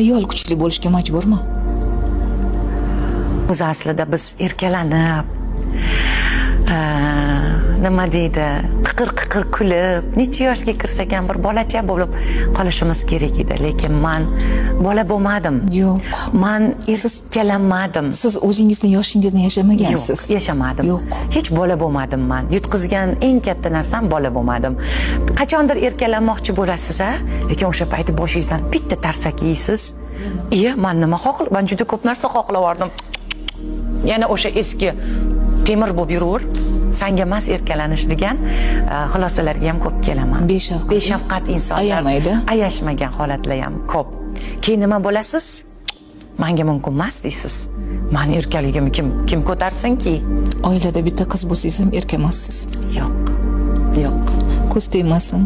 ayol kuchli bo'lishga majburmi? O'zi aslida biz erkalanib, nima deydi, qiqir kulib, necha yoshga kirsak ham bir bolacha bo'lib qolishimiz kerak edi. Lekin men bola bo'lmadim. Yo'q. Men erkalanmadim. Siz o'zingizni yoshingizni yashamagansiz. Yo'q, yashamadim. Yo'q. Hech bola bo'lmadim men. Yutqizgan eng katta narsam bola bo'lmadim. Qachondir erkalanmoqchi bo'lasiz-a, lekin o'sha payti boshingizdan bitta tarsak yeysiz. Men nima xohlayman? Men juda ko'p narsa xohlavardim. Yana o'sha eski temir bo'lib yuraver. Sanga emas erkalanish degan xulosalarga ham ko'p kelaman. Beshafqat insonlar, ayamaydi. Ayashmagan holatlar ham ko'p. Keyin nima bo'lasiz? Menga mumkin emas deysiz. Meni erkaligimni kim ko'tarsinki? Oilada bitta qiz bo'lsangiz ham erkamassiz. Yo'q. Ko'z tegmasin.